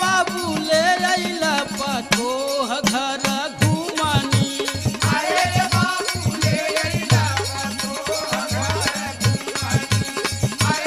बाबू ले अइला पतोह घर घुमनी। अरे बाबू ले अइला पतोह घर घुमनी।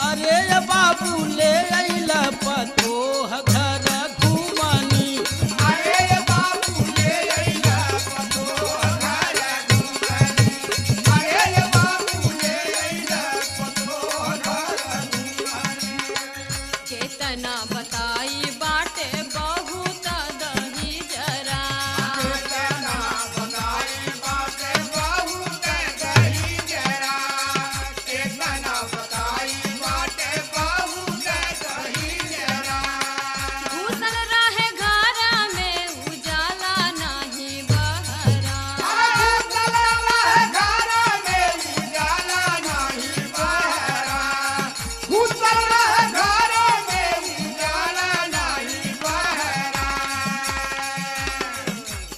अरे बाबू ले अइला पतोह घर घुमनी। केतना बताई बाटे बहुत दही जरा। केतना बताई बाटे बहुत दही जरा। केतना बताई बाटे बहुत दही जरा। घुसल रहे घरा में उजाला नहीं बहरा। घुसल रहे घरा में उजाला नहीं बहरा। घुसल रहे घरा में उजाला नहीं बहरा।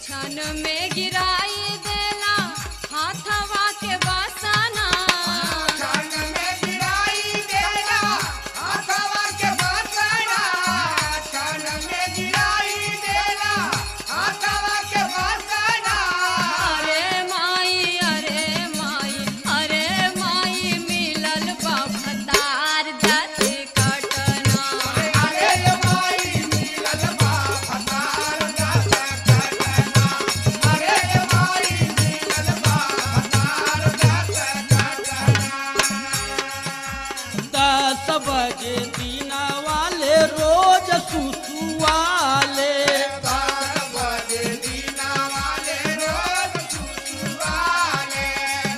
छन में गिराई देला हाथवा के बसना। छन में गिराई देला हाथवा के बसना। छन में गिराई देला हाथवा के बसना। अरे माई अरे माई अरे माई मिलल बाबतार दत कटना। अरे माई मिलल बा फतार दत कटना। अरे माई मिलल बा फतार दत कटना। 10 बजे दिन वाले रोज सुसुआले। 10 बजे दीना वाले रोज सुसुआले।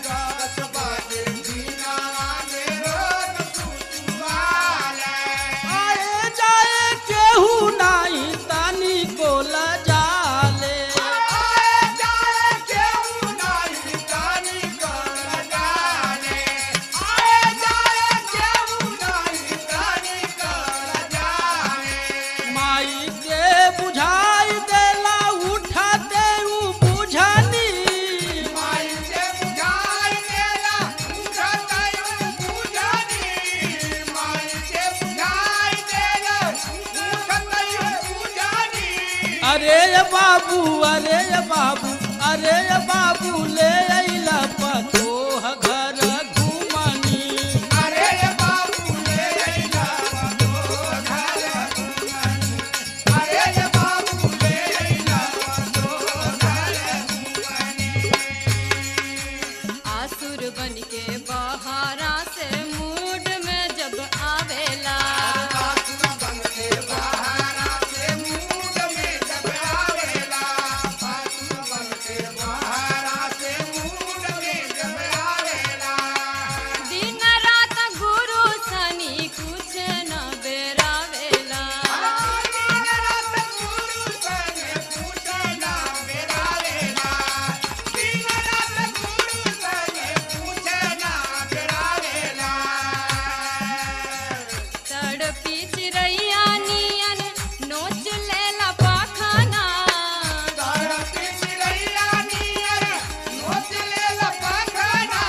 10 बजे दीना वाले रोज सुसुआले। आए जाए केहू नाही तानी को लजाले। आए जाए केहू नाही तानी कर जाले। आए अरे बाबू अरे बाबू अरे बाबू ले अइला पतोह घर घुमनी अरे बाबू ले अइला पतोह घर घुमनी अरे बाबू ले अइला पतोह घर घुमनी आसुर बन के बहारा से मूड में जब आवेला आसुर बन के बहारा से मूड में जब आवेला आसुर बन के बहारा से मूड में जब आवेला दिन रात गुरु सनी कुछ न बेरावेला दिन रात गुरु सने कुछ ना बेरावेला दिन रात गुरु सने कुछ ना बेरावेला तड़पी चिरैया नियन नोच लेला पाखाना तड़पी चिरैया नियर नोच लेला पाखना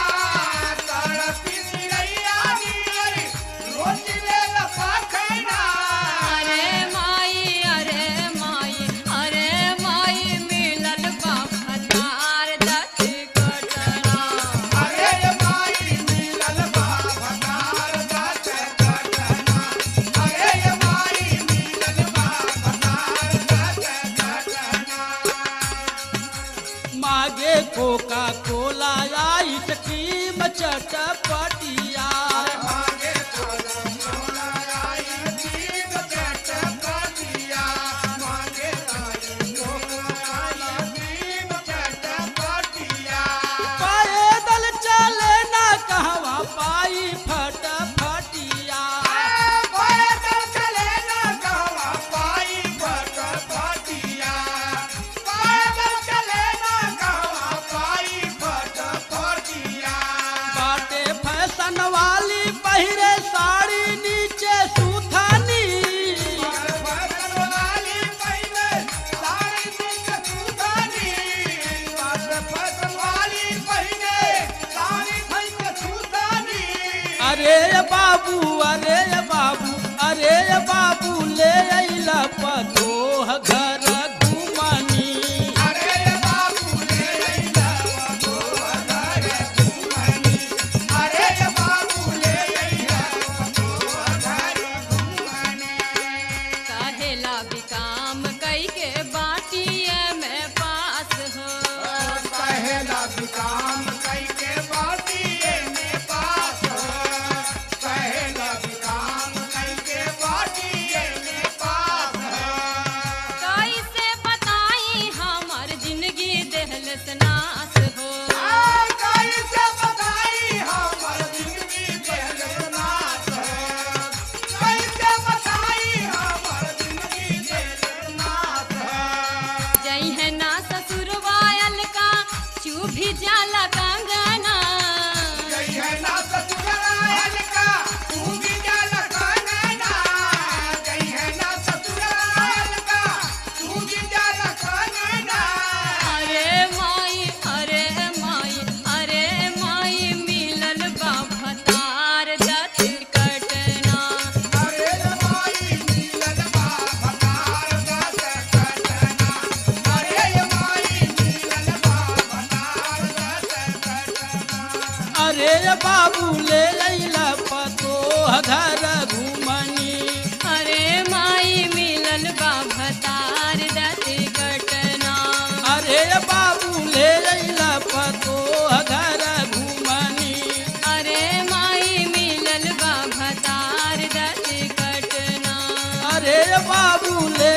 तड़पी चिरैया नियर नोच लेला पाखना अरे माई मिलल बाफतार दत कटना अरे माई मिलल बाभतार दात कटना अरे माई मिलल बाभतार दात कटना मागे कोका कोला आइसक्रीम चटपटिया मागे कोला आई जीव चटपटिया मागे कोला आई जीव चटपटिया पैदल चले ना कहवा पाई फटफटिया पैदल चले ना कहवा पाई फटफटिया पैदल चले ना कहवा पाई फटफटिया बाटे फैशन वाली पहिरे साड़ी नीचे सुथनी फैशन वाली पहले साड़ी नीचे सुथनी फैशन वाली पहले साड़ी नीचे सुथनी अरे बाबू अरे बाबू अरे बाबू ले अइला पतोह घर घुमनी अरे बाबू ले अइला पतोह घर घुमनी अरे बाबू ले अइला पतोह घर घुमनी कहेला विकाम कई के बाटिए में पास हो कहेला विकाम कई के बाटिए में पास हो कहेला विकाम कई के बाटिए में पास हो कैसे बताई हमर जिंदगी देहलस नास हो कैसे बताई हमर जिंदगी देहलस नास हो कैसे बताई हमर जिंदगी देहलस नास हो जई है ना ससुर वायल का चूभी जाला कंगना गई है ना ससुराल का तू भी जाला कानना गई है ना ससुराल का तू भी जाला कानना अरे माई मिलल बाभतार दत कटना अरे माई मिलल बाभतार दात कटना अरे माई मिलल बाभतार दात कटना अरे बाबू ले अइला पतोह घर घुमनी अरे माई मिलल बाभतार दत कटना अरे बाबू ले अइला पतोह घर घुमनी अरे माई मिलल बाभतार दत कटना अरे बाबू ले